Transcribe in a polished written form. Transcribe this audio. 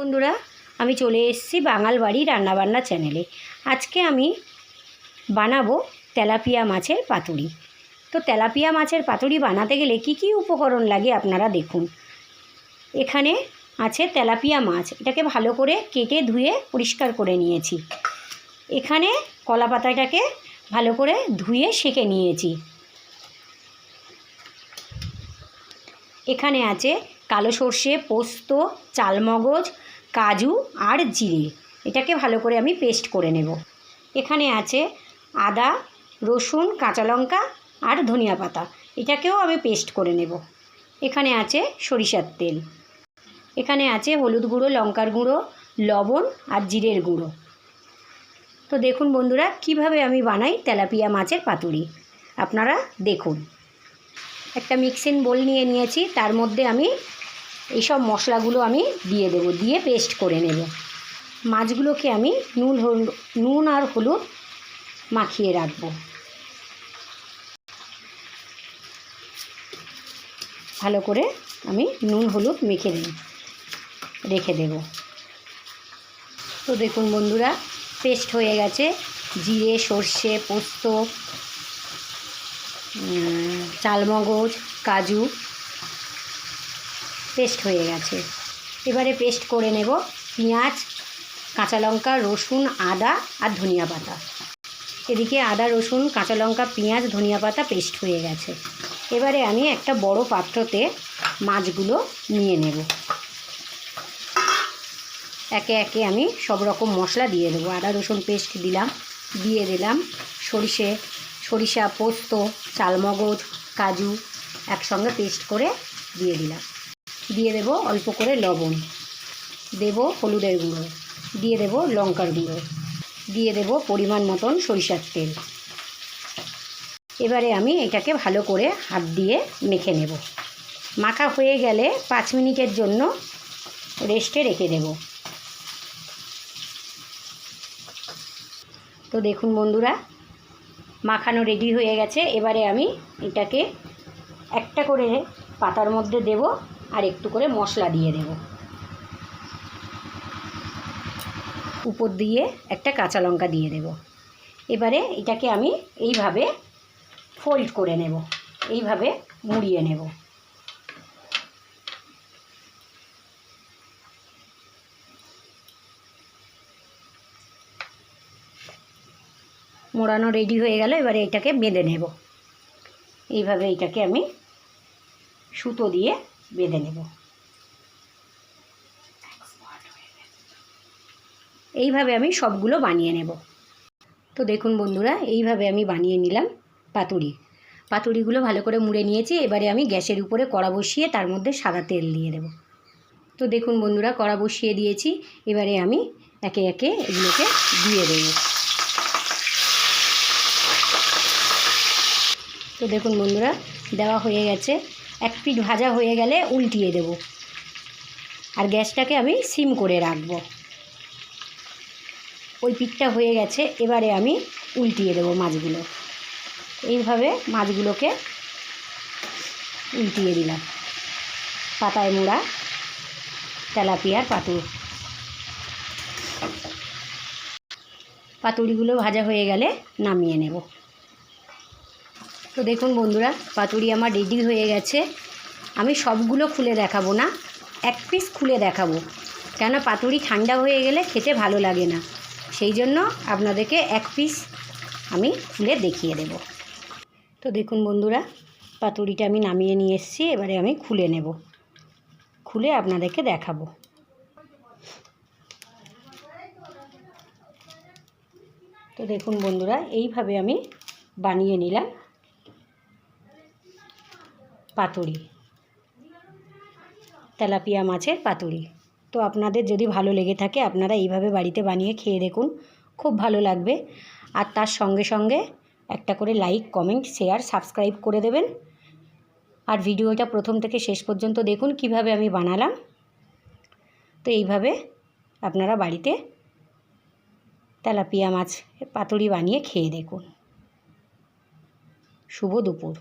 বন্ধুরা, আমি চলে এসেছি বাঙাল বাড়ি রান্নাবান্না চ্যানেলে। আজকে আমি বানাবো তেলাপিয়া মাছের পাতুরি। তো তেলাপিয়া মাছের পাতুরি বানাতে গেলে কি কি উপকরণ লাগে আপনারা দেখুন। এখানে আছে তেলাপিয়া মাছ, এটাকে ভালো করে কেটে ধুয়ে পরিষ্কার করে নিয়েছি। এখানে কলা পাতাটাকে ভালো করে ধুয়ে সেঁকে নিয়েছি। এখানে আছে কালো সর্ষে, পোস্ত, চালমগজ, কাজু আর জিরে, এটাকে ভালো করে আমি পেস্ট করে নেব। এখানে আছে আদা, রসুন, কাঁচা লঙ্কা আর ধনিয়া পাতা, এটাকেও আমি পেস্ট করে নেব। এখানে আছে সরিষার তেল, এখানে আছে হলুদ গুঁড়ো, লঙ্কার গুঁড়ো, লবণ আর জিরের গুঁড়ো। তো দেখুন বন্ধুরা, কিভাবে আমি বানাই তেলাপিয়া মাছের পাতুরি, আপনারা দেখুন। একটা মিক্সিং বোল নিয়ে নিয়েছি, তার মধ্যে আমি এইসব মশলাগুলো আমি দিয়ে দেব, দিয়ে পেস্ট করে নেব। মাছগুলোকে আমি নুন আর হলুদ মাখিয়ে রাখব। ভালো করে আমি নুন হলুদ মেখে রেখে দেব। তো দেখুন বন্ধুরা, পেস্ট হয়ে গেছে। জিরে, সর্ষে, পোস্ত, চালমগজ, কাজু পেস্ট হয়ে গেছে। এবারে পেস্ট করে নেব পেঁয়াজ, কাঁচা লঙ্কা, রসুন, আদা আর ধনিয়া পাতা। এদিকে আদা, রসুন, কাঁচা লঙ্কা, পেঁয়াজ, ধনিয়া পাতা পেস্ট হয়ে গেছে। এবারে আমি একটা বড় পাত্রতে মাছগুলো নিয়ে নেব। একে একে আমি সব রকম মশলা দিয়ে দেবো। আদা রসুন পেস্ট দিয়ে দিলাম সরিষা, পোস্ত, চালমগজ, কাজু একসঙ্গে পেস্ট করে দিয়ে দিলাম। দিয়ে দেব অল্প করে লবণ, দেব হলুদের গুঁড়ো, দিয়ে দেব লঙ্কার গুঁড়ো, দিয়ে দেব পরিমাণ মতন সরিষার তেল। এবারে আমি এটাকে ভালো করে হাত দিয়ে মেখে নেব। মাখা হয়ে গেলে 5 মিনিটের জন্য রেস্টে রেখে দেব। তো দেখুন বন্ধুরা, মাখানো রেডি হয়ে গেছে। এবারে আমি এটাকে একটা করে পাতার মধ্যে দেব আর একটু করে মশলা দিয়ে দেব। উপর দিয়ে একটা কাঁচা লঙ্কা দিয়ে দেব। এবারে এটাকে আমি এইভাবে ফোল্ড করে নেব, এইভাবে মুড়িয়ে নেব। মোড়ানো রেডি হয়ে গেল। এবারে এটাকে বেঁধে নেব। এইভাবে এটাকে আমি সুতো দিয়ে বেঁধে নেব। এইভাবে আমি সবগুলো বানিয়ে নেব। তো দেখুন বন্ধুরা, এইভাবে আমি বানিয়ে নিলাম পাতুরিগুলো ভালো করে মুড়ে নিয়েছি। এবারে আমি গ্যাসের উপরে কড়া বসিয়ে তার মধ্যে সাদা তেল দিয়ে দেব। তো দেখুন বন্ধুরা, কড়া বসিয়ে দিয়েছি। এবারে আমি একে একে এগুলোকে দিয়ে দেব। তো দেখুন বন্ধুরা, দেওয়া হয়ে গেছে। এক পিঠ ভাজা হয়ে গেলে উল্টিয়ে দেব, আর গ্যাসটাকে আমি সিম করে রাখব। ওই পিঠটা হয়ে গেছে। এবারে আমি উল্টিয়ে দেব মাছগুলো। এইভাবে মাছগুলোকে উল্টিয়ে দিলাম। পাতায় মোড়া তেলাপিয়ার পাতুরিগুলো ভাজা হয়ে গেলে নামিয়ে নেব। তো দেখুন বন্ধুরা, পাতুরি আমার রেডি হয়ে গেছে। আমি সবগুলো খুলে দেখাবো না, এক পিস খুলে দেখাবো, কেন পাতুরি ঠান্ডা হয়ে গেলে খেতে ভালো লাগে না। সেই জন্য আপনাদেরকে এক পিস আমি খুলে দেখিয়ে দেব। তো দেখুন বন্ধুরা, পাতুরিটা আমি নামিয়ে নিয়ে এসেছি। এবারে আমি খুলে নেব, খুলে আপনাদেরকে দেখাবো। তো দেখুন বন্ধুরা, এইভাবে আমি বানিয়ে নিলাম পাতুরি, তেলাপিয়া মাছের পাতুরি। তো আপনাদের যদি ভালো লেগে থাকে, আপনারা এইভাবে বাড়িতে বানিয়ে খেয়ে দেখুন, খুব ভালো লাগবে। আর তার সঙ্গে সঙ্গে একটা করে লাইক, কমেন্ট, শেয়ার, সাবস্ক্রাইব করে দেবেন। আর ভিডিওটা প্রথম থেকে শেষ পর্যন্ত দেখুন কিভাবে আমি বানালাম। তো এইভাবে আপনারা বাড়িতে তেলাপিয়া মাছ পাতুরি বানিয়ে খেয়ে দেখুন। শুভ দুপুর।